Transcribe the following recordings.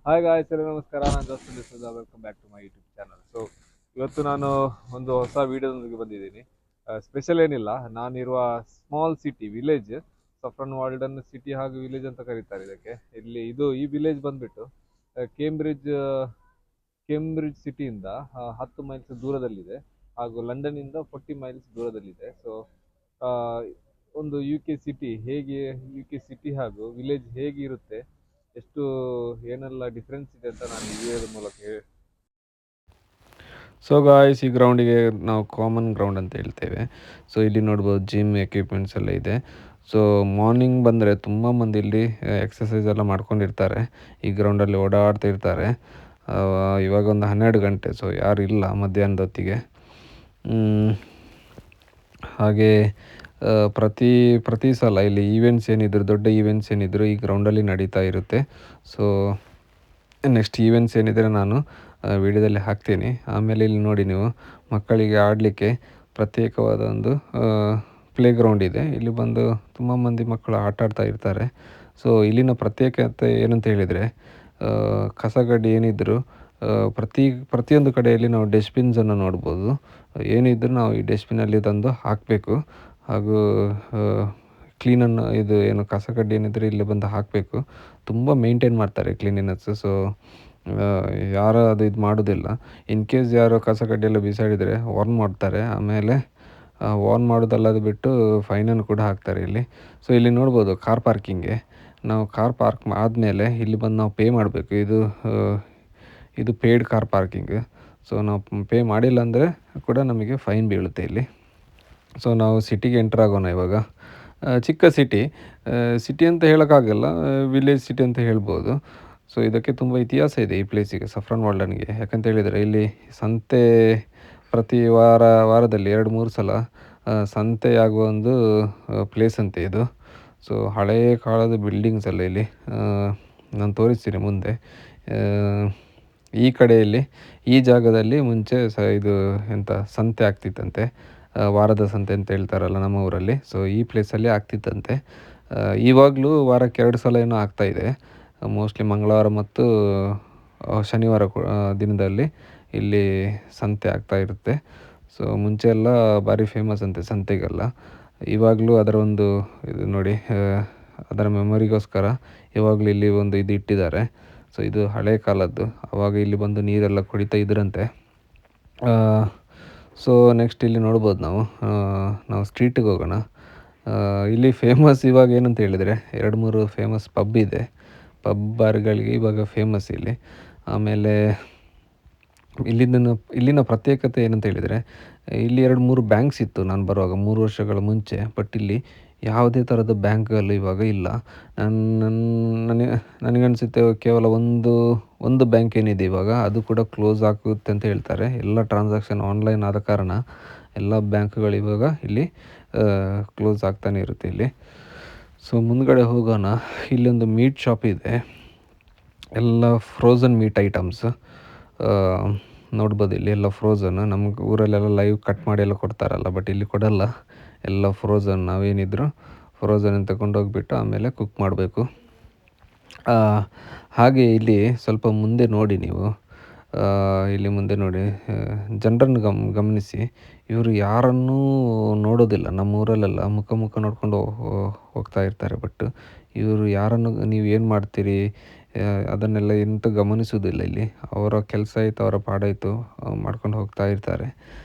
Hi guys, ಎಲ್ಲ ನಮಸ್ಕಾರ. ನಾನು Justin D'Souza. Welcome back to my YouTube channel. ಇವತ್ತು ನಾನು ಒಂದು ಹೊಸ ವಿಡಿಯೋದೊಂದಿಗೆ ಬಂದಿದ್ದೀನಿ. ಸ್ಪೆಷಲ್ ಏನಿಲ್ಲ, ನಾನಿರುವ small city village, Saffron Walden city ಹಾಗೂ ವಿಲೇಜ್ ಅಂತ ಕರೀತಾರೆ ಇದಕ್ಕೆ. ಈ ವಿಲೇಜ್ ಬಂದ್ಬಿಟ್ಟು ಕೇಂಬ್ರಿಡ್ಜ್ ಕೇಂಬ್ರಿಡ್ಜ್ ಸಿಟಿಯಿಂದ 10 ಮೈಲ್ಸ್ ದೂರದಲ್ಲಿದೆ, ಹಾಗೂ ಲಂಡನ್ನಿಂದ 40 ಮೈಲ್ಸ್ ದೂರದಲ್ಲಿದೆ. ಒಂದು ಯು ಕೆ ಸಿಟಿ ಹಾಗೂ ವಿಲೇಜ್ ಹೇಗೆ ಇರುತ್ತೆ, ಎಷ್ಟು ಏನೆಲ್ಲ ಡಿಫ್ರೆನ್ಸ್ ಇದೆ ಅಂತ ನಾನು ಈ ವಿಡಿಯೋದ ಮೂಲಕ ಸೊ ಗಾಯ್ಸ್, ಈ ಗ್ರೌಂಡಿಗೆ ನಾವು ಕಾಮನ್ ಗ್ರೌಂಡ್ ಅಂತ ಹೇಳ್ತೇವೆ. ಸೊ ಇಲ್ಲಿ ನೋಡ್ಬೋದು ಜಿಮ್ ಎಕ್ವಿಪ್ಮೆಂಟ್ಸ್ ಎಲ್ಲ ಇದೆ. ಸೊ ಮಾರ್ನಿಂಗ್ ಬಂದರೆ ತುಂಬ ಮಂದಿ ಇಲ್ಲಿ ಎಕ್ಸಸೈಸ್ ಎಲ್ಲ ಮಾಡ್ಕೊಂಡಿರ್ತಾರೆ, ಈ ಗ್ರೌಂಡಲ್ಲಿ ಓಡಾಡ್ತಾ ಇರ್ತಾರೆ. ಇವಾಗ ಒಂದು 12 ಗಂಟೆ, ಸೊ ಯಾರು ಇಲ್ಲ ಮಧ್ಯಾಹ್ನದ ಹೊತ್ತಿಗೆ. ಹಾಗೆ ಪ್ರತಿ ಪ್ರತಿ ಸಲ ಇಲ್ಲಿ ಈವೆಂಟ್ಸ್ ಏನಿದ್ರು, ದೊಡ್ಡ ಈವೆಂಟ್ಸ್ ಏನಿದ್ರು ಈ ಗ್ರೌಂಡಲ್ಲಿ ನಡೀತಾ ಇರುತ್ತೆ. ಸೊ ನೆಕ್ಸ್ಟ್ ಈವೆಂಟ್ಸ್ ಏನಿದ್ರೆ ನಾನು ವಿಡಿಯೋದಲ್ಲಿ ಹಾಕ್ತೀನಿ. ಆಮೇಲೆ ಇಲ್ಲಿ ನೋಡಿ, ನೀವು ಮಕ್ಕಳಿಗೆ ಆಡಲಿಕ್ಕೆ ಪ್ರತ್ಯೇಕವಾದ ಒಂದು ಪ್ಲೇ ಗ್ರೌಂಡ್ ಇದೆ. ಇಲ್ಲಿ ಬಂದು ತುಂಬ ಮಂದಿ ಮಕ್ಕಳು ಆಟ ಆಡ್ತಾ ಇರ್ತಾರೆ. ಸೊ ಇಲ್ಲಿನ ಪ್ರತ್ಯೇಕತೆ ಏನಂತ ಹೇಳಿದರೆ, ಕಸಗಡ್ಡೆ ಏನಿದ್ರು ಪ್ರತಿಯೊಂದು ಕಡೆಯಲ್ಲಿ ನಾವು ಡಸ್ಟ್ಬಿನ್ಸನ್ನು ನೋಡ್ಬೋದು. ಏನಿದ್ರು ನಾವು ಈ ಡಸ್ಟ್ಬಿನಲ್ಲಿ ತಂದು ಹಾಕಬೇಕು, ಹಾಗೂ ಕ್ಲೀನನ್ನು ಇದು ಏನು ಕಸಗಡ್ಡೆ ಏನಿದ್ರೆ ಇಲ್ಲಿ ಬಂದು ಹಾಕಬೇಕು. ತುಂಬ ಮೇಂಟೈನ್ ಮಾಡ್ತಾರೆ ಕ್ಲೀನಿನೆಸ್ಸು. ಸೊ ಯಾರು ಅದು ಇದು ಮಾಡೋದಿಲ್ಲ. ಇನ್ ಕೇಸ್ ಯಾರು ಕಸಗಡ್ಡೆ ಎಲ್ಲ ಬಿಸಾಡಿದರೆ ವಾರ್ನ್ ಮಾಡ್ತಾರೆ. ಆಮೇಲೆ ವಾರ್ನ್ ಮಾಡೋದಲ್ಲದು ಬಿಟ್ಟು ಫೈನನ್ನು ಕೂಡ ಹಾಕ್ತಾರೆ ಇಲ್ಲಿ. ಸೊ ಇಲ್ಲಿ ನೋಡ್ಬೋದು ಕಾರ್ ಪಾರ್ಕಿಂಗ್ಗೆ, ನಾವು ಕಾರ್ ಪಾರ್ಕ್ ಆದಮೇಲೆ ಇಲ್ಲಿ ಬಂದು ನಾವು ಪೇ ಮಾಡಬೇಕು. ಇದು ಪೇಯ್ಡ್ ಕಾರ್ ಪಾರ್ಕಿಂಗ್. ಸೊ ನಾವು ಪೇ ಮಾಡಿಲ್ಲ ಅಂದರೆ ಕೂಡ ನಮಗೆ ಫೈನ್ ಬೀಳುತ್ತೆ ಇಲ್ಲಿ. ಸೊ ನಾವು ಸಿಟಿಗೆ ಎಂಟರ್ ಆಗೋಣ ಇವಾಗ. ಚಿಕ್ಕ ಸಿಟಿ ಅಂತ ಹೇಳೋಕ್ಕಾಗಲ್ಲ, ವಿಲೇಜ್ ಸಿಟಿ ಅಂತ ಹೇಳ್ಬೋದು. ಸೊ ಇದಕ್ಕೆ ತುಂಬ ಇತಿಹಾಸ ಇದೆ ಈ ಪ್ಲೇಸಿಗೆ, ಸಫ್ರನ್ ವಾಲ್ಡನ್ಗೆ. ಯಾಕಂತ ಹೇಳಿದರೆ ಇಲ್ಲಿ ಸಂತೆ ಪ್ರತಿ ವಾರದಲ್ಲಿ 2-3 ಸಲ ಸಂತೆಯಾಗುವ ಒಂದು ಪ್ಲೇಸ್ ಅಂತೆ ಇದು. ಸೊ ಹಳೆಯ ಕಾಲದ ಬಿಲ್ಡಿಂಗ್ಸ್ ಎಲ್ಲ ಇಲ್ಲಿ ನಾನು ತೋರಿಸ್ತೀನಿ ಮುಂದೆ. ಈ ಕಡೆಯಲ್ಲಿ ಈ ಜಾಗದಲ್ಲಿ ಮುಂಚೆ ಇದು ಎಂಥ ಸಂತೆ ಆಗ್ತಿತ್ತಂತೆ, ವಾರದ ಸಂತೆ ಅಂತ ಹೇಳ್ತಾರಲ್ಲ ನಮ್ಮ ಊರಲ್ಲಿ. ಸೊ ಈ ಪ್ಲೇಸಲ್ಲಿ ಆಗ್ತಿತ್ತಂತೆ. ಇವಾಗಲೂ ವಾರಕ್ಕೆ 2 ಸಲ ಏನೋ ಆಗ್ತಾಯಿದೆ. ಮೋಸ್ಟ್ಲಿ ಮಂಗಳವಾರ ಮತ್ತು ಶನಿವಾರ ದಿನದಲ್ಲಿ ಇಲ್ಲಿ ಸಂತೆ ಆಗ್ತಾ ಇರುತ್ತೆ. ಸೊ ಮುಂಚೆ ಎಲ್ಲ ಭಾರಿ ಫೇಮಸ್ ಅಂತೆ ಸಂತೆಗೆಲ್ಲ. ಇವಾಗಲೂ ಅದರ ಒಂದು ಇದು ನೋಡಿ, ಅದರ ಮೆಮೊರಿಗೋಸ್ಕರ ಇವಾಗಲೂ ಇಲ್ಲಿ ಒಂದು ಇದು ಇಟ್ಟಿದ್ದಾರೆ. ಸೊ ಇದು ಹಳೆ ಕಾಲದ್ದು. ಆವಾಗ ಇಲ್ಲಿ ಬಂದು ನೀರೆಲ್ಲ ಕುಡಿತಾ ಇದ್ರಂತೆ. ಸೊ ನೆಕ್ಸ್ಟ್ ಇಲ್ಲಿ ನೋಡ್ಬೋದು ನಾವು ಸ್ಟ್ರೀಟಿಗೆ ಹೋಗೋಣ. ಇಲ್ಲಿ ಫೇಮಸ್ ಇವಾಗ ಏನಂತ ಹೇಳಿದರೆ 2-3 ಫೇಮಸ್ ಪಬ್ ಇದೆ. ಪಬ್ ಬಾರ್ಗಳಿಗೆ ಇವಾಗ ಫೇಮಸ್ ಇಲ್ಲಿ. ಆಮೇಲೆ ಇಲ್ಲಿನ ಪ್ರತ್ಯೇಕತೆ ಏನಂತ ಹೇಳಿದರೆ, ಇಲ್ಲಿ 2-3 ಬ್ಯಾಂಕ್ಸ್ ಇತ್ತು ನಾನು ಬರುವಾಗ 3 ವರ್ಷಗಳ ಮುಂಚೆ. ಬಟ್ ಇಲ್ಲಿ ಯಾವುದೇ ಥರದ ಬ್ಯಾಂಕ್ಗಳು ಇವಾಗ ಇಲ್ಲ. ನನಗನ್ಸುತ್ತೆ ಕೇವಲ ಒಂದು ಬ್ಯಾಂಕ್ ಏನಿದೆ ಇವಾಗ, ಅದು ಕೂಡ ಕ್ಲೋಸ್ ಆಗುತ್ತೆ ಅಂತ ಹೇಳ್ತಾರೆ. ಎಲ್ಲ ಟ್ರಾನ್ಸಾಕ್ಷನ್ ಆನ್ಲೈನ್ ಆದ ಕಾರಣ ಎಲ್ಲ ಬ್ಯಾಂಕ್ಗಳು ಇವಾಗ ಇಲ್ಲಿ ಕ್ಲೋಸ್ ಆಗ್ತಾನೆ ಇರುತ್ತೆ ಇಲ್ಲಿ. ಸೊ ಮುಂದ್ಗಡೆ ಹೋಗೋಣ. ಇಲ್ಲೊಂದು ಮೀಟ್ ಶಾಪ್ ಇದೆ, ಎಲ್ಲ ಫ್ರೋಝನ್ ಮೀಟ್ ಐಟಮ್ಸ್ ನೋಡ್ಬೋದು. ಇಲ್ಲಿ ಎಲ್ಲ ಫ್ರೋಝನ್. ನಮ್ಗೆ ಊರಲ್ಲೆಲ್ಲ ಲೈವ್ ಕಟ್ ಮಾಡಿ ಎಲ್ಲ ಕೊಡ್ತಾರಲ್ಲ, ಬಟ್ ಇಲ್ಲಿ ಕೊಡಲ್ಲ. ಎಲ್ಲ ಫ್ರೋಝನ್. ನಾವೇನಿದ್ರು ಫ್ರೋಝನ್ ತಗೊಂಡೋಗ್ಬಿಟ್ಟು ಆಮೇಲೆ ಕುಕ್ ಮಾಡಬೇಕು. ಹಾಗೆ ಇಲ್ಲಿ ಸ್ವಲ್ಪ ಮುಂದೆ ನೋಡಿ ನೀವು, ಇಲ್ಲಿ ಮುಂದೆ ನೋಡಿ, ಜನರನ್ನು ಗಮನಿಸಿ. ಇವರು ಯಾರನ್ನೂ ನೋಡೋದಿಲ್ಲ. ನಮ್ಮ ಊರಲ್ಲೆಲ್ಲ ಮುಖ ನೋಡ್ಕೊಂಡು ಹೋಗ್ತಾ ಇರ್ತಾರೆ. ಬಟ್ ಇವರು ಯಾರನ್ನು ನೀವು ಏನು ಮಾಡ್ತೀರಿ ಅದನ್ನೆಲ್ಲ ಎಂತ ಗಮನಿಸೋದಿಲ್ಲ ಇಲ್ಲಿ. ಅವರ ಕೆಲಸ ಆಯಿತು, ಅವರ ಪಾಡಾಯಿತು ಮಾಡ್ಕೊಂಡು ಹೋಗ್ತಾ ಇರ್ತಾರೆ.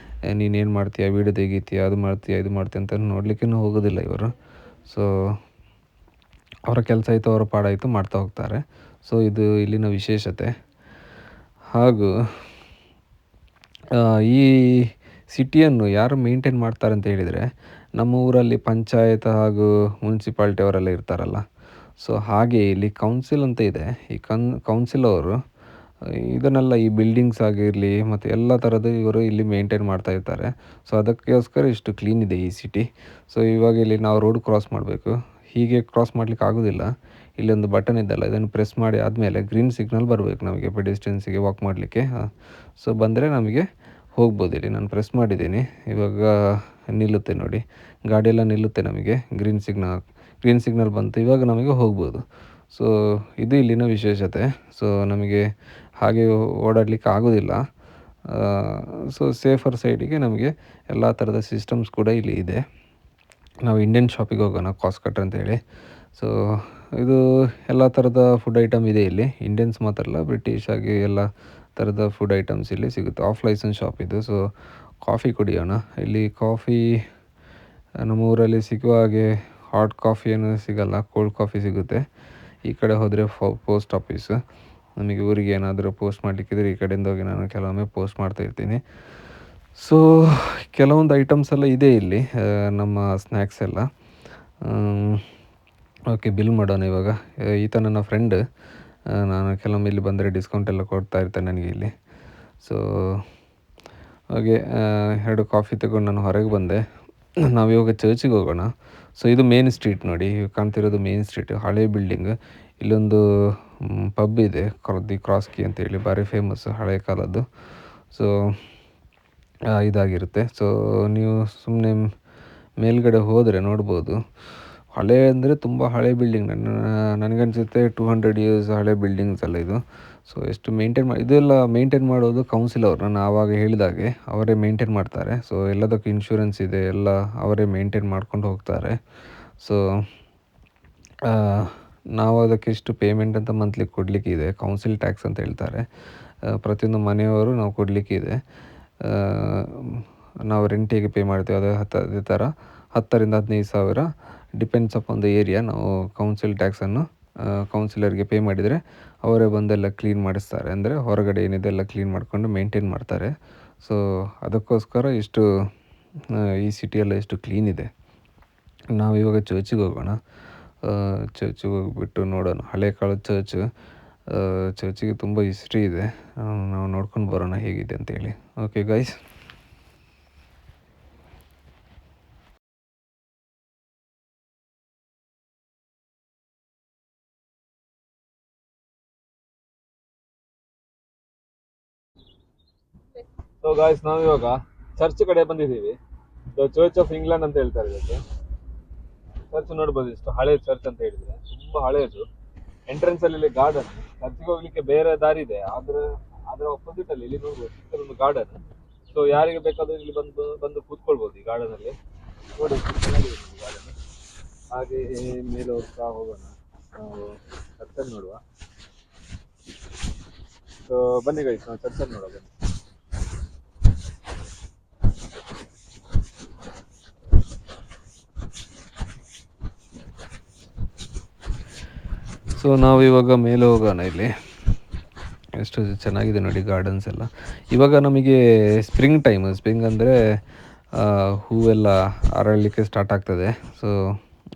ನೀನೇನು ಮಾಡ್ತೀಯ, ವೀಡಿಯೋ ತೆಗಿತೀಯ, ಅದು ಮಾಡ್ತೀಯ, ಇದು ಮಾಡ್ತೀಯ ಅಂತ ನೋಡಲಿಕ್ಕೂ ಹೋಗೋದಿಲ್ಲ ಇವರು. ಸೊ ಅವರ ಕೆಲಸ ಆಯಿತು, ಅವರ ಪಾಡಾಯಿತು ಮಾಡ್ತಾ ಹೋಗ್ತಾರೆ. ಸೊ ಇದು ಇಲ್ಲಿನ ವಿಶೇಷತೆ. ಹಾಗೂ ಈ ಸಿಟಿಯನ್ನು ಯಾರು ಮೇಂಟೈನ್ ಮಾಡ್ತಾರೆ ಅಂತ ಹೇಳಿದರೆ, ನಮ್ಮ ಊರಲ್ಲಿ ಪಂಚಾಯತ್ ಹಾಗೂ ಮುನ್ಸಿಪಾಲ್ಟಿ ಅವರೆಲ್ಲ ಇರ್ತಾರಲ್ಲ. ಸೊ ಹಾಗೆ ಇಲ್ಲಿ ಕೌನ್ಸಿಲ್ ಅಂತ ಇದೆ. ಈ ಕೌನ್ಸಿಲ್ ಅವರು ಇದನ್ನೆಲ್ಲ, ಈ ಬಿಲ್ಡಿಂಗ್ಸ್ ಆಗಿರಲಿ ಮತ್ತು ಎಲ್ಲ ಥರದ್ದು ಇವರು ಇಲ್ಲಿ ಮೇಂಟೈನ್ ಮಾಡ್ತಾ ಇರ್ತಾರೆ. ಸೊ ಅದಕ್ಕೋಸ್ಕರ ಇಷ್ಟು ಕ್ಲೀನ್ ಇದೆ ಈ ಸಿಟಿ. ಸೊ ಇವಾಗ ಇಲ್ಲಿ ನಾವು ರೋಡ್ ಕ್ರಾಸ್ ಮಾಡಬೇಕು. ಹೀಗೆ ಕ್ರಾಸ್ ಮಾಡಲಿಕ್ಕೆ ಆಗೋದಿಲ್ಲ. ಇಲ್ಲೊಂದು ಬಟನ್ ಇದೆಯಲ್ಲ, ಇದನ್ನು ಪ್ರೆಸ್ ಮಾಡಿ ಆದಮೇಲೆ ಗ್ರೀನ್ ಸಿಗ್ನಲ್ ಬರಬೇಕು ನಮಗೆ ಪೆಡೆಸ್ಟ್ರಿಯನ್ಸಿಗೆ ವಾಕ್ ಮಾಡಲಿಕ್ಕೆ. ಸೊ ಬಂದರೆ ನಮಗೆ ಹೋಗ್ಬೋದು. ಇಲ್ಲಿ ನಾನು ಪ್ರೆಸ್ ಮಾಡಿದ್ದೀನಿ, ಇವಾಗ ನಿಲ್ಲುತ್ತೆ ನೋಡಿ, ಗಾಡಿಯೆಲ್ಲ ನಿಲ್ಲುತ್ತೆ. ನಮಗೆ ಗ್ರೀನ್ ಸಿಗ್ನಲ್ ಬಂತು, ಇವಾಗ ನಮಗೆ ಹೋಗ್ಬೋದು. ಸೊ ಇದು ಇಲ್ಲಿನ ವಿಶೇಷತೆ. ಸೊ ನಮಗೆ ಹಾಗೆ ಓಡಾಡಲಿಕ್ಕೆ ಆಗೋದಿಲ್ಲ. ಸೊ ಸೇಫರ್ ಸೈಡಿಗೆ ನಮಗೆ ಎಲ್ಲ ಥರದ ಸಿಸ್ಟಮ್ಸ್ ಕೂಡ ಇಲ್ಲಿ ಇದೆ. ನಾವು ಇಂಡಿಯನ್ ಶಾಪಿಗೆ ಹೋಗೋಣ, ಕಾಸ್ಟ್ ಕಟ್ಟರ್ ಅಂತೇಳಿ. ಸೊ ಇದು ಎಲ್ಲ ಥರದ ಫುಡ್ ಐಟಮ್ ಇದೆ ಇಲ್ಲಿ. ಇಂಡಿಯನ್ಸ್ ಮಾತ್ರ ಅಲ್ಲ, ಬ್ರಿಟಿಷ್ ಆಗಿ ಎಲ್ಲ ಥರದ ಫುಡ್ ಐಟಮ್ಸ್ ಇಲ್ಲಿ ಸಿಗುತ್ತೆ. ಆಫ್ ಲೈಸೆನ್ಸ್ ಶಾಪ್ ಇದು. ಸೊ ಕಾಫಿ ಕುಡಿಯೋಣ. ಇಲ್ಲಿ ಕಾಫಿ ನಮ್ಮ ಊರಲ್ಲಿ ಸಿಗುವ ಹಾಗೆ ಹಾಟ್ ಕಾಫಿ ಏನು ಸಿಗಲ್ಲ, ಕೋಲ್ಡ್ ಕಾಫಿ ಸಿಗುತ್ತೆ. ಈ ಕಡೆ ಹೋದರೆ ಪೋಸ್ಟ್ ಆಫೀಸು. ನಮಗೆ ಊರಿಗೆ ಏನಾದರೂ ಪೋಸ್ಟ್ ಮಾಡಲಿಕ್ಕಿದ್ರೆ ಈ ಕಡೆಯಿಂದ ಹೋಗಿ ನಾನು ಕೆಲವೊಮ್ಮೆ ಪೋಸ್ಟ್ ಮಾಡ್ತಾಯಿರ್ತೀನಿ. ಸೊ ಕೆಲವೊಂದು ಐಟಮ್ಸ್ ಎಲ್ಲ ಇದೆ ಇಲ್ಲಿ, ನಮ್ಮ ಸ್ನ್ಯಾಕ್ಸ್ ಎಲ್ಲ. ಓಕೆ, ಬಿಲ್ ಮಾಡೋಣ ಇವಾಗ. ಈತ ನನ್ನ ಫ್ರೆಂಡ್. ನಾನು ಕೆಲವೊಮ್ಮೆ ಇಲ್ಲಿ ಬಂದರೆ ಡಿಸ್ಕೌಂಟ್ ಎಲ್ಲ ಕೊಡ್ತಾ ಇರ್ತಾನೆ ನನಗೆ ಇಲ್ಲಿ. ಸೊ ಹಾಗೆ 2 ಕಾಫಿ ತಗೊಂಡು ನಾನು ಹೊರಗೆ ಬಂದೆ. ನಾವಿವಾಗ ಚರ್ಚಿಗೆ ಹೋಗೋಣ. ಸೊ ಇದು ಮೇನ್ ಸ್ಟ್ರೀಟ್ ನೋಡಿ, ಕಾಣ್ತಿರೋದು ಮೇನ್ ಸ್ಟ್ರೀಟ್, ಹಳೆ ಬಿಲ್ಡಿಂಗ್. ಇಲ್ಲೊಂದು ಪಬ್ ಇದೆ, ದಿ ಕ್ರಾಸ್ ಕೀ ಅಂತೇಳಿ, ಭಾರಿ ಫೇಮಸ್, ಹಳೆ ಕಾಲದ್ದು. ಸೊ ಇದಾಗಿರುತ್ತೆ. ಸೊ ನೀವು ಸುಮ್ಮನೆ ಮೇಲ್ಗಡೆ ಹೋದರೆ ನೋಡ್ಬೋದು. ಹಳೆ ಅಂದರೆ ತುಂಬ ಹಳೆ ಬಿಲ್ಡಿಂಗ್. ನನಗನ್ಸುತ್ತೆ 200 ಇಯರ್ಸ್ ಹಳೆ ಬಿಲ್ಡಿಂಗ್ಸ್ ಎಲ್ಲ ಇದು. ಸೊ ಎಷ್ಟು ಇದೆಲ್ಲ ಮೇಂಟೈನ್ ಮಾಡೋದು ಕೌನ್ಸಿಲ್ ಅವರು. ನಾನು ಆವಾಗ ಹೇಳಿದಾಗೆ ಅವರೇ ಮೇಂಟೈನ್ ಮಾಡ್ತಾರೆ. ಸೊ ಎಲ್ಲದಕ್ಕೂ ಇನ್ಶೂರೆನ್ಸ್ ಇದೆ, ಎಲ್ಲ ಅವರೇ ಮೇಂಟೈನ್ ಮಾಡ್ಕೊಂಡು ಹೋಗ್ತಾರೆ. ಸೊ ನಾವು ಅದಕ್ಕೆ ಇಷ್ಟು ಪೇಮೆಂಟ್ ಅಂತ ಮಂತ್ಲಿ ಕೊಡಲಿಕ್ಕಿದೆ, ಕೌನ್ಸಿಲ್ ಟ್ಯಾಕ್ಸ್ ಅಂತ ಹೇಳ್ತಾರೆ. ಪ್ರತಿಯೊಂದು ಮನೆಯವರು ನಾವು ಕೊಡಲಿಕ್ಕಿದೆ. ನಾವು ರೆಂಟಿಗೆ ಪೇ ಮಾಡ್ತೀವಿ, ಅದೇ ಥರ 10,000-15,000 ಡಿಪೆಂಡ್ಸ್ ಅಪಾನ್ ದ ಏರಿಯಾ. ನಾವು ಕೌನ್ಸಿಲ್ ಟ್ಯಾಕ್ಸನ್ನು ಕೌನ್ಸಿಲರ್ಗೆ ಪೇ ಮಾಡಿದರೆ ಅವರೇ ಬಂದೆಲ್ಲ ಕ್ಲೀನ್ ಮಾಡಿಸ್ತಾರೆ. ಅಂದರೆ ಹೊರಗಡೆ ಏನಿದೆ ಎಲ್ಲ ಕ್ಲೀನ್ ಮಾಡಿಕೊಂಡು ಮೇಂಟೈನ್ ಮಾಡ್ತಾರೆ. ಸೊ ಅದಕ್ಕೋಸ್ಕರ ಇಷ್ಟು ಈ ಸಿಟಿಯೆಲ್ಲ ಎಷ್ಟು ಕ್ಲೀನ್ ಇದೆ. ನಾವು ಇವಾಗ ಚರ್ಚಿಗೆ ಹೋಗೋಣ. ಚರ್ಚಿಗೆ ಹೋಗಿಬಿಟ್ಟು ನೋಡೋಣ, ಹಳೆ ಕಾಲದ ಚರ್ಚಿಗೆ ತುಂಬ ಹಿಸ್ಟ್ರಿ ಇದೆ. ನಾವು ನೋಡ್ಕೊಂಡು ಬರೋಣ ಹೇಗಿದೆ ಅಂತೇಳಿ. Okay guys. ಸೊ ಗಾಯ್ಸ್, ನಾವಿವಾಗ ಚರ್ಚ್ ಕಡೆ ಬಂದಿದ್ದೀವಿ. ಚರ್ಚ್ ಆಫ್ ಇಂಗ್ಲೆಂಡ್ ಅಂತ ಹೇಳ್ತಾರೆ ಇದಕ್ಕೆ. ಚರ್ಚ್ ನೋಡ್ಬೋದು, ಇಷ್ಟು ಹಳೆ ಚರ್ಚ್ ಅಂತ ಹೇಳಿದ್ರೆ ತುಂಬಾ ಹಳೆಯದು. ಎಂಟ್ರೆನ್ಸ್ ಅಲ್ಲಿ ಗಾರ್ಡನ್, ಚರ್ಚ್ಗೆ ಹೋಗ್ಲಿಕ್ಕೆ ಬೇರೆ ದಾರಿ ಇದೆ, ಆದ್ರೆ ಅದರ ಅಪೋಸಿಟ್ ಅಲ್ಲಿ ಇಲ್ಲಿ ನೋಡ್ಬೋದು ಒಂದು ಗಾರ್ಡನ್. ಸೊ ಯಾರಿಗೆ ಬೇಕಾದ್ರೂ ಇಲ್ಲಿ ಬಂದು ಕೂತ್ಕೊಳ್ಬೋದು ಈ ಗಾರ್ಡನ್ ಅಲ್ಲಿ. ನೋಡಿ ಚೆನ್ನಾಗಿದೆ ಗಾರ್ಡನ್. ಹಾಗೆ ಮೇಲೆ ಹೋಗ್ತಾ ಹೋಗೋಣ, ನಾವು ಚರ್ಚ್ ನೋಡುವ. ಸೊ ಬನ್ನಿ ಗೈಸ್, ನಾವು ಚರ್ಚ್ ನೋಡುವ ಬನ್ನಿ. ಸೊ ನಾವು ಇವಾಗ ಮೇಲೆ ಹೋಗೋಣ. ಇಲ್ಲಿ ಎಷ್ಟು ಚೆನ್ನಾಗಿದೆ ನೋಡಿ ಗಾರ್ಡನ್ಸ್ ಎಲ್ಲ. ಇವಾಗ ನಮಗೆ ಸ್ಪ್ರಿಂಗ್ ಅಂದರೆ ಹೂವೆಲ್ಲ ಅರಳಲಿಕ್ಕೆ ಸ್ಟಾರ್ಟ್ ಆಗ್ತದೆ. ಸೊ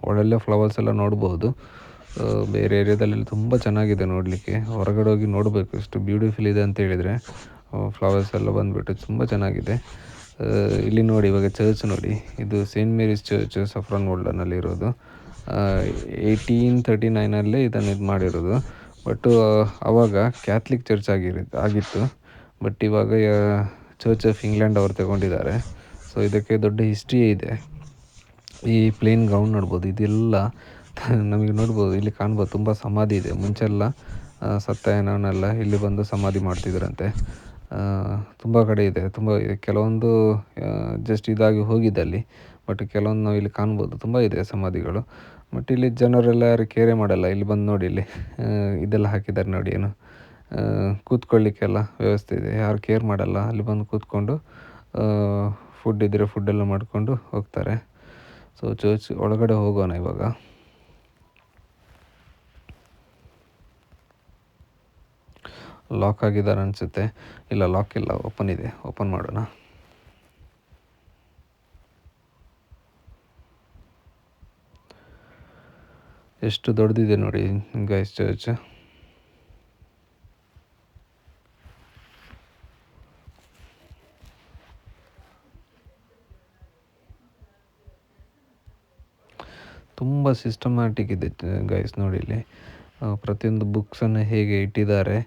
ಒಳ್ಳೊಳ್ಳೆ ಫ್ಲವರ್ಸ್ ಎಲ್ಲ ನೋಡ್ಬೋದು. ಬೇರೆ ಏರಿಯಾದಲ್ಲಿ ತುಂಬ ಚೆನ್ನಾಗಿದೆ ನೋಡಲಿಕ್ಕೆ. ಹೊರಗಡೆ ಹೋಗಿ ನೋಡಬೇಕು, ಎಷ್ಟು ಬ್ಯೂಟಿಫುಲ್ ಇದೆ ಅಂತ ಹೇಳಿದರೆ. ಫ್ಲವರ್ಸ್ ಎಲ್ಲ ಬಂದುಬಿಟ್ಟು ತುಂಬ ಚೆನ್ನಾಗಿದೆ. ಇಲ್ಲಿ ನೋಡಿ, ಇವಾಗ ಚರ್ಚ್ ನೋಡಿ, ಇದು ಸೇಂಟ್ ಮೇರೀಸ್ ಚರ್ಚ್ ಸಫ್ರಾನ್ ಗೋಲ್ಡನಲ್ಲಿ ಇರೋದು. 1839 ಇದನ್ನು ಮಾಡಿರೋದು. ಬಟ್ ಆವಾಗ ಕ್ಯಾಥಲಿಕ್ ಚರ್ಚ್ ಆಗಿತ್ತು. ಬಟ್ ಇವಾಗ ಚರ್ಚ್ ಆಫ್ ಇಂಗ್ಲೆಂಡ್ ಅವರು ತಗೊಂಡಿದ್ದಾರೆ. ಸೊ ಇದಕ್ಕೆ ದೊಡ್ಡ ಹಿಸ್ಟ್ರಿ ಇದೆ. ಈ ಪ್ಲೇನ್ ಗ್ರೌಂಡ್ ನೋಡ್ಬೋದು, ಇದೆಲ್ಲ ನಮಗೆ ನೋಡ್ಬೋದು, ಇಲ್ಲಿ ಕಾಣ್ಬೋದು ತುಂಬ ಸಮಾಧಿ ಇದೆ. ಮುಂಚೆಲ್ಲ ಸತ್ತ ಏನವನ್ನೆಲ್ಲ ಇಲ್ಲಿ ಬಂದು ಸಮಾಧಿ ಮಾಡ್ತಿದ್ರಂತೆ. ತುಂಬ ಕಡೆ ಇದೆ, ತುಂಬ ಇದೆ. ಕೆಲವೊಂದು ಜಸ್ಟ್ ಇದಾಗಿ ಹೋಗಿದೆ ಅಲ್ಲಿ, ಬಟ್ ಕೆಲವೊಂದು ನಾವು ಇಲ್ಲಿ ಕಾಣ್ಬೋದು, ತುಂಬ ಇದೆ ಸಮಾಧಿಗಳು. ಬಟ್ ಇಲ್ಲಿ ಜನರೆಲ್ಲ ಯಾರು ಕೇರೆ ಮಾಡಲ್ಲ. ಇಲ್ಲಿ ಬಂದು ನೋಡಿ, ಇಲ್ಲಿ ಇದೆಲ್ಲ ಹಾಕಿದ್ದಾರೆ ನೋಡಿ, ಏನು ಕೂತ್ಕೊಳ್ಳಿಕ್ಕೆಲ್ಲ ವ್ಯವಸ್ಥೆ ಇದೆ, ಯಾರು ಕೇರ್ ಮಾಡಲ್ಲ. ಅಲ್ಲಿ ಬಂದು ಕೂತ್ಕೊಂಡು ಫುಡ್ ಇದ್ದರೆ ಫುಡ್ಡೆಲ್ಲ ಮಾಡಿಕೊಂಡು ಹೋಗ್ತಾರೆ. ಸೊ ಚರ್ಚ್ ಒಳಗಡೆ ಹೋಗೋಣ ಇವಾಗ. ಲಾಕ್ ಆಗಿದ್ದಾರೆ ಅನಿಸುತ್ತೆ. ಇಲ್ಲ, ಲಾಕ್ ಇಲ್ಲ, ಓಪನ್ ಇದೆ. ಓಪನ್ ಮಾಡೋಣ. ಎಷ್ಟು ದೊಡ್ಡದಿದೆ ನೋಡಿ ಗೈಸ್ ಚರ್ಚ್. ತುಂಬ ಸಿಸ್ಟಮ್ಯಾಟಿಕ್ ಇದೆ ಗೈಸ್ ನೋಡಿ. ಇಲ್ಲಿ ಪ್ರತಿಯೊಂದು ಬುಕ್ಸನ್ನು ಹೇಗೆ ಇಟ್ಟಿದ್ದಾರೆ,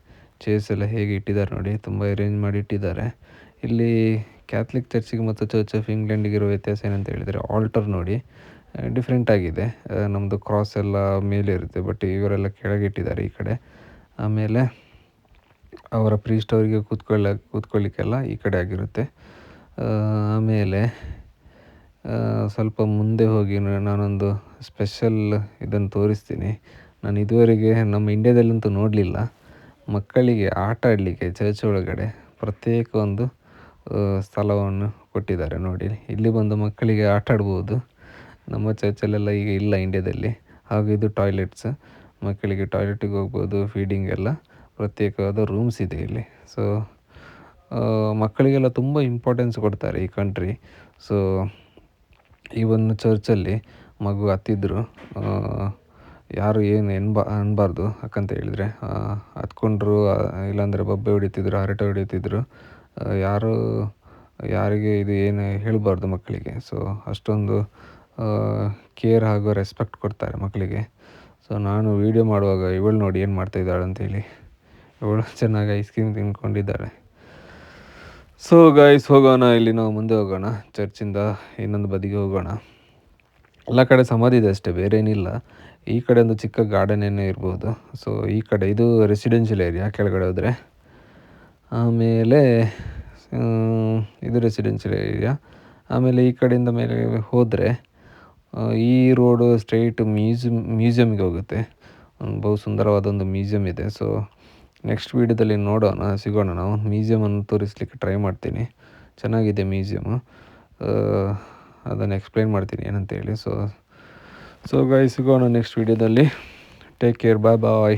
ಚೇರ್ಸ್ ಎಲ್ಲ ಹೇಗೆ ಇಟ್ಟಿದ್ದಾರೆ ನೋಡಿ, ತುಂಬ ಅರೇಂಜ್ ಮಾಡಿ ಇಟ್ಟಿದ್ದಾರೆ. ಇಲ್ಲಿ ಕ್ಯಾಥಲಿಕ್ ಚರ್ಚಿಗೆ ಮತ್ತು ಚರ್ಚ್ ಆಫ್ ಇಂಗ್ಲೆಂಡಿಗೆ ಇರೋ ವ್ಯತ್ಯಾಸ ಏನಂತ ಹೇಳಿದರೆ, ಆಲ್ಟರ್ ನೋಡಿ, ಡಿಫ್ರೆಂಟಾಗಿದೆ. ನಮ್ಮದು ಕ್ರಾಸ್ ಎಲ್ಲ ಮೇಲೆ ಇರುತ್ತೆ, ಬಟ್ ಇವರೆಲ್ಲ ಕೆಳಗಿಟ್ಟಿದ್ದಾರೆ ಈ ಕಡೆ. ಆಮೇಲೆ ಅವರ ಪ್ರೀಸ್ಟ್ ಅವರಿಗೆ ಕೂತ್ಕೊಳ್ಳಿಕ್ಕೆಲ್ಲ ಈ ಕಡೆ ಆಗಿರುತ್ತೆ. ಆಮೇಲೆ ಸ್ವಲ್ಪ ಮುಂದೆ ಹೋಗಿ ನಾನೊಂದು ಸ್ಪೆಷಲ್ ಇದನ್ನು ತೋರಿಸ್ತೀನಿ. ನಾನು ಇದುವರೆಗೆ ನಮ್ಮ ಇಂಡ್ಯಾದಲ್ಲಂತೂ ನೋಡಲಿಲ್ಲ. ಮಕ್ಕಳಿಗೆ ಆಟ ಆಡಲಿಕ್ಕೆ ಚರ್ಚ್ ಒಳಗಡೆ ಪ್ರತ್ಯೇಕ ಒಂದು ಸ್ಥಳವನ್ನು ಕೊಟ್ಟಿದ್ದಾರೆ ನೋಡಿ. ಇಲ್ಲಿ ಬಂದು ಮಕ್ಕಳಿಗೆ ಆಟ ಆಡ್ಬೋದು. ನಮ್ಮ ಚರ್ಚಲ್ಲೆಲ್ಲ ಈಗ ಇಲ್ಲ ಇಂಡ್ಯಾದಲ್ಲಿ. ಹಾಗೂ ಇದು ಟಾಯ್ಲೆಟ್ಸ್, ಮಕ್ಕಳಿಗೆ ಟಾಯ್ಲೆಟಿಗೆ ಹೋಗ್ಬೋದು, ಫೀಡಿಂಗ್ ಎಲ್ಲ ಪ್ರತ್ಯೇಕವಾದ ರೂಮ್ಸ್ ಇದೆ ಇಲ್ಲಿ. ಸೊ ಮಕ್ಕಳಿಗೆಲ್ಲ ತುಂಬ ಇಂಪಾರ್ಟೆನ್ಸ್ ಕೊಡ್ತಾರೆ ಈ ಕಂಟ್ರಿ. ಸೊ ಈ ಒಂದು ಚರ್ಚಲ್ಲಿ ಮಗು ಹತ್ತಿದ್ರು ಯಾರು ಏನು ಅನ್ಬಾರ್ದು. ಯಾಕಂತ ಹೇಳಿದರೆ ಹತ್ಕೊಂಡ್ರು, ಇಲ್ಲಾಂದರೆ ಬೊಬ್ಬೆ ಹೊಡಿತಿದ್ರು, ಹರಟೆ ಹೊಡಿತಿದ್ರು, ಯಾರಿಗೆ ಇದು ಏನು ಹೇಳಬಾರ್ದು ಮಕ್ಕಳಿಗೆ. ಸೊ ಅಷ್ಟೊಂದು ಕೇರ್ ಹಾಗೂ ರೆಸ್ಪೆಕ್ಟ್ ಕೊಡ್ತಾರೆ ಮಕ್ಕಳಿಗೆ. ಸೊ ನಾನು ವೀಡಿಯೋ ಮಾಡುವಾಗ ಇವಳು ನೋಡಿ ಏನು ಮಾಡ್ತಾಯಿದ್ದಾಳೆ ಅಂತೇಳಿ, ಇವಳು ಚೆನ್ನಾಗಿ ಐಸ್ ಕ್ರೀಮ್ ತಿಂದ್ಕೊಂಡಿದ್ದಾಳೆ. ಸೊ ಗೈಸ್, ಹೋಗೋಣ. ಇಲ್ಲಿ ನಾವು ಮುಂದೆ ಹೋಗೋಣ, ಚರ್ಚಿಂದ ಇನ್ನೊಂದು ಬದಿಗೆ ಹೋಗೋಣ. ಎಲ್ಲ ಕಡೆ ಸಮಾಧಿ ಇದೆ ಅಷ್ಟೇ, ಬೇರೆ ಏನಿಲ್ಲ. ಈ ಕಡೆ ಒಂದು ಚಿಕ್ಕ ಗಾರ್ಡನ್ ಏನೋ ಇರ್ಬೋದು. ಸೊ ಈ ಕಡೆ ಇದು ರೆಸಿಡೆನ್ಷಿಯಲ್ ಏರಿಯಾ, ಕೆಳಗಡೆ ಹೋದರೆ. ಆಮೇಲೆ ಇದು ರೆಸಿಡೆನ್ಷಿಯಲ್ ಏರಿಯಾ. ಆಮೇಲೆ ಈ ಕಡೆಯಿಂದ ಮೇಲೆ ಹೋದರೆ ಈ ರೋಡು ಸ್ಟ್ರೈಟ್ ಮ್ಯೂಸಿಯಮ್ಗೆ ಹೋಗುತ್ತೆ. ಬಹು ಸುಂದರವಾದ ಒಂದು ಮ್ಯೂಸಿಯಮ್ ಇದೆ. ಸೊ ನೆಕ್ಸ್ಟ್ ವೀಡಿಯೋದಲ್ಲಿ ಸಿಗೋಣ. ನಾವು ಮ್ಯೂಸಿಯಮನ್ನು ತೋರಿಸ್ಲಿಕ್ಕೆ ಟ್ರೈ ಮಾಡ್ತೀನಿ. ಚೆನ್ನಾಗಿದೆ ಮ್ಯೂಸಿಯಮು, ಅದನ್ನು ಎಕ್ಸ್ಪ್ಲೈನ್ ಮಾಡ್ತೀನಿ ಏನಂತೇಳಿ. ಸೊ ಗೈಸ್, ಸಿಗೋಣ ನೆಕ್ಸ್ಟ್ ವೀಡಿಯೋದಲ್ಲಿ. ಟೇಕ್ ಕೇರ್, ಬಾಯ್ ಬಾಯ್.